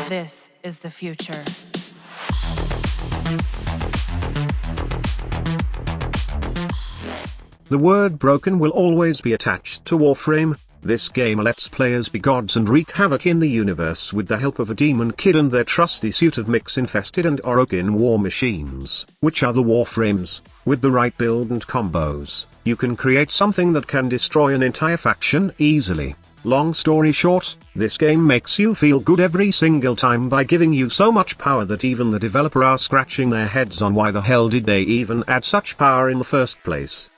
This is the future. The word broken will always be attached to Warframe. This game lets players be gods and wreak havoc in the universe with the help of a demon kid and their trusty suit of mix-infested and Orokin war machines, which are the Warframes. With the right build and combos, you can create something that can destroy an entire faction easily. Long story short, this game makes you feel good every single time by giving you so much power that even the developer are scratching their heads on why the hell did they even add such power in the first place.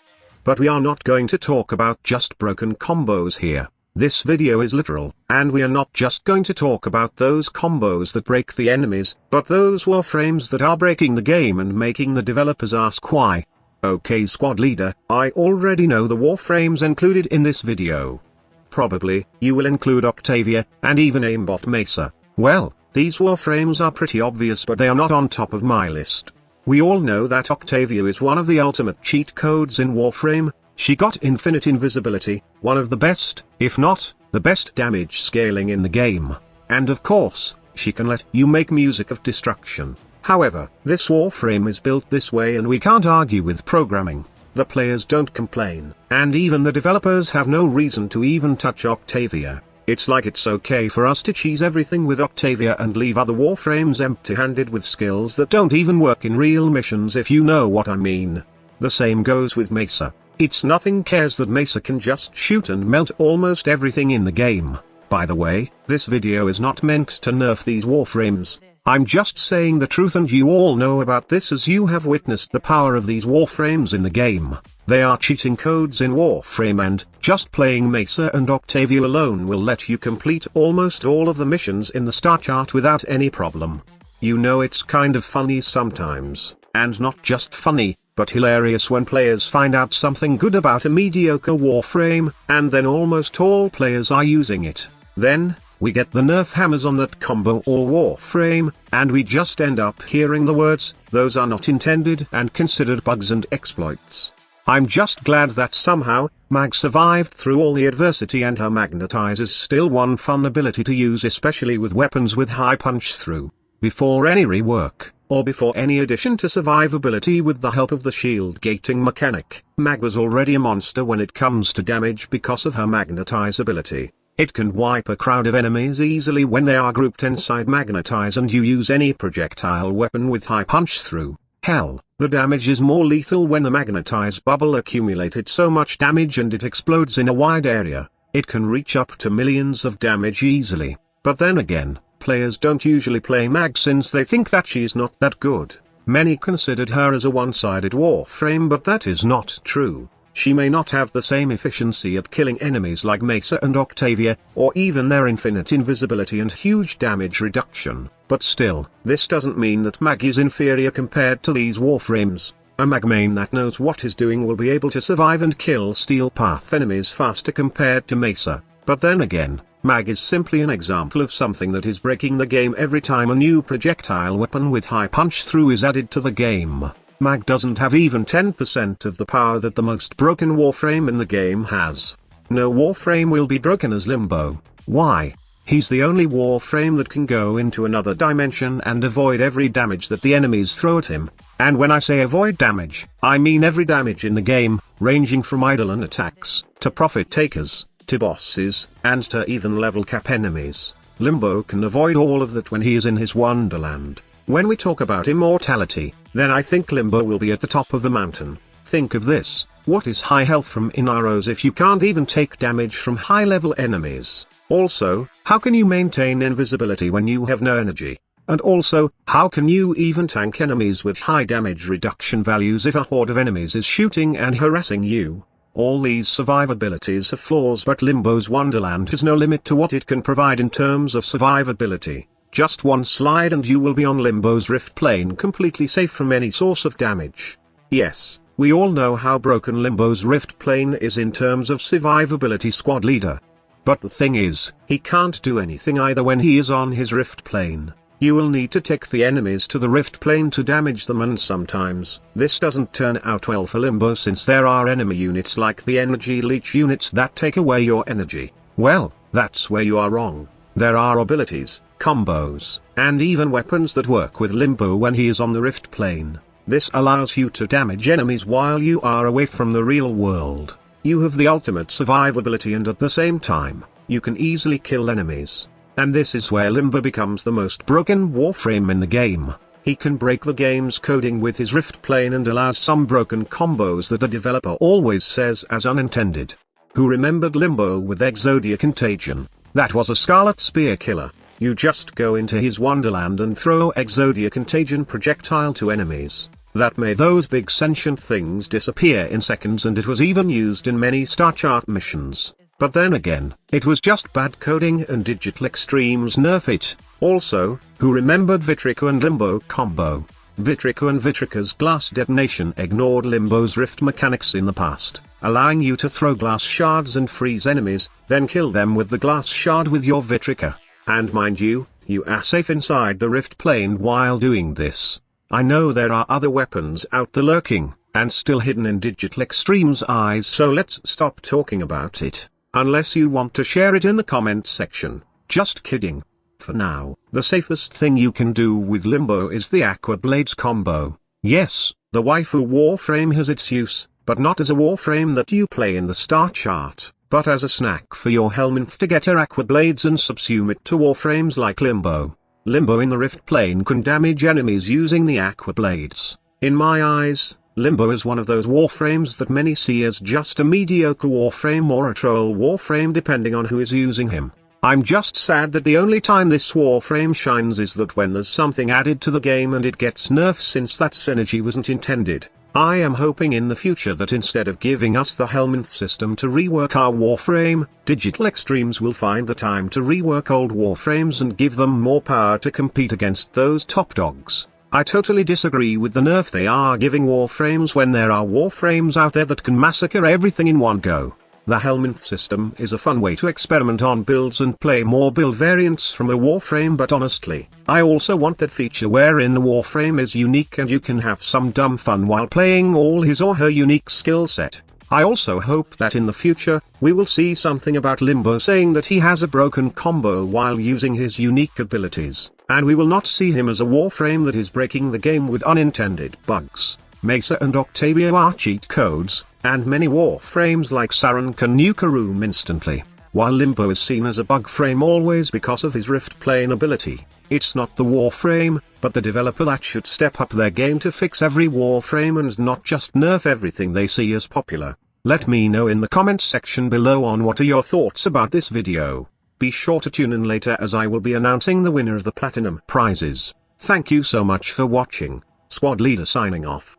But we are not going to talk about just broken combos here. This video is literal, and we are not just going to talk about those combos that break the enemies, but those Warframes that are breaking the game and making the developers ask why. Okay squad leader, I already know the Warframes included in this video. Probably, you will include Octavia, and even aimbot Mesa. Well, these Warframes are pretty obvious but they are not on top of my list. We all know that Octavia is one of the ultimate cheat codes in Warframe. She got infinite invisibility, one of the best, if not, the best damage scaling in the game. And of course, she can let you make music of destruction. However, this Warframe is built this way and we can't argue with programming. The players don't complain, and even the developers have no reason to even touch Octavia. It's like it's okay for us to cheese everything with Octavia and leave other Warframes empty-handed with skills that don't even work in real missions, if you know what I mean. The same goes with Mesa. It's nothing cares that Mesa can just shoot and melt almost everything in the game. By the way, this video is not meant to nerf these Warframes. I'm just saying the truth and you all know about this as you have witnessed the power of these Warframes in the game. They are cheating codes in Warframe and just playing Mesa and Octavia alone will let you complete almost all of the missions in the star chart without any problem. You know it's kind of funny sometimes, and not just funny, but hilarious when players find out something good about a mediocre Warframe, and then almost all players are using it. Then, we get the nerf hammers on that combo or Warframe, and we just end up hearing the words, "Those are not intended and considered bugs and exploits." I'm just glad that somehow, Mag survived through all the adversity and her magnetize is still one fun ability to use, especially with weapons with high punch through. Before any rework, or before any addition to survivability with the help of the shield gating mechanic, Mag was already a monster when it comes to damage because of her magnetize ability. It can wipe a crowd of enemies easily when they are grouped inside magnetize and you use any projectile weapon with high punch through. Hell, the damage is more lethal when the magnetize bubble accumulated so much damage and it explodes in a wide area. It can reach up to millions of damage easily. But then again, players don't usually play Mag since they think that she is not that good. Many considered her as a one-sided Warframe, but that is not true. She may not have the same efficiency at killing enemies like Mesa and Octavia, or even their infinite invisibility and huge damage reduction, but still, this doesn't mean that Mag is inferior compared to these Warframes. A Mag main that knows what is doing will be able to survive and kill steel path enemies faster compared to Mesa. But then again, Mag is simply an example of something that is breaking the game every time a new projectile weapon with high punch through is added to the game. Mag doesn't have even 10% of the power that the most broken Warframe in the game has. No Warframe will be broken as Limbo. Why? He's the only Warframe that can go into another dimension and avoid every damage that the enemies throw at him. And when I say avoid damage, I mean every damage in the game, ranging from eidolon attacks, to profit takers, to bosses, and to even level cap enemies. Limbo can avoid all of that when he is in his wonderland. When we talk about immortality, then I think Limbo will be at the top of the mountain. Think of this, what is high health from arrows if you can't even take damage from high-level enemies? Also, how can you maintain invisibility when you have no energy? And also, how can you even tank enemies with high damage reduction values if a horde of enemies is shooting and harassing you? All these survivabilities have flaws, but Limbo's Wonderland has no limit to what it can provide in terms of survivability. Just one slide and you will be on Limbo's rift plane completely safe from any source of damage. Yes, we all know how broken Limbo's rift plane is in terms of survivability, squad leader. But the thing is, he can't do anything either when he is on his rift plane. You will need to take the enemies to the rift plane to damage them, and sometimes, this doesn't turn out well for Limbo since there are enemy units like the energy leech units that take away your energy. Well, that's where you are wrong. There are abilities, combos, and even weapons that work with Limbo when he is on the Rift Plane. This allows you to damage enemies while you are away from the real world. You have the ultimate survivability, and at the same time, you can easily kill enemies. And this is where Limbo becomes the most broken Warframe in the game. He can break the game's coding with his Rift Plane and allows some broken combos that the developer always says as unintended. Who remembered Limbo with Exodia Contagion? That was a Scarlet Spear killer. You just go into his wonderland and throw Exodia Contagion projectile to enemies. That made those big sentient things disappear in seconds, and it was even used in many Star Chart missions. But then again, it was just bad coding and Digital Extremes nerf it. Also, who remembered Vitrico and Limbo combo? Vitrico and Vitrica's glass detonation ignored Limbo's rift mechanics in the past, allowing you to throw glass shards and freeze enemies, then kill them with the glass shard with your Vitrica. And mind you, you are safe inside the Rift Plane while doing this. I know there are other weapons out there lurking, and still hidden in Digital Extreme's eyes, so let's stop talking about it. Unless you want to share it in the comment section. Just kidding. For now, the safest thing you can do with Limbo is the Aqua Blades combo. Yes, the waifu Warframe has its use, but not as a Warframe that you play in the Star Chart, but as a snack for your Helminth to get her Aqua Blades and subsume it to Warframes like Limbo. Limbo in the Rift Plane can damage enemies using the Aqua Blades. In my eyes, Limbo is one of those Warframes that many see as just a mediocre Warframe or a troll Warframe depending on who is using him. I'm just sad that the only time this Warframe shines is that when there's something added to the game and it gets nerfed, since that synergy wasn't intended. I am hoping in the future that instead of giving us the Helminth system to rework our Warframe, Digital Extremes will find the time to rework old Warframes and give them more power to compete against those top dogs. I totally disagree with the nerf they are giving Warframes when there are Warframes out there that can massacre everything in one go. The Helminth system is a fun way to experiment on builds and play more build variants from a Warframe, but honestly, I also want that feature wherein the Warframe is unique and you can have some dumb fun while playing all his or her unique skill set. I also hope that in the future, we will see something about Limbo saying that he has a broken combo while using his unique abilities, and we will not see him as a Warframe that is breaking the game with unintended bugs. Mesa and Octavio are cheat codes, and many Warframes like Saren can nuke a room instantly, while Limbo is seen as a bug frame always because of his Rift Plane ability. It's not the Warframe, but the developer that should step up their game to fix every Warframe and not just nerf everything they see as popular. Let me know in the comments section below on what are your thoughts about this video. Be sure to tune in later as I will be announcing the winner of the Platinum prizes. Thank you so much for watching. Squad Leader signing off.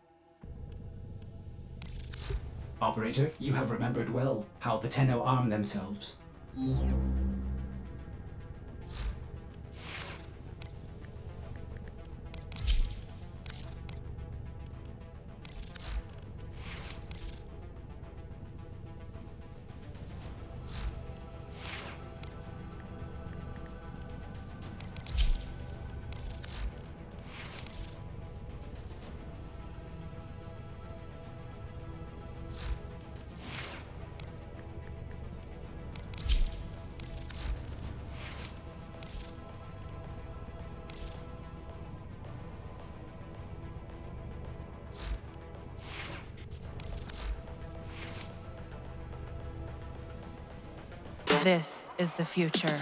Operator, you have remembered well how the Tenno arm themselves. This is the future.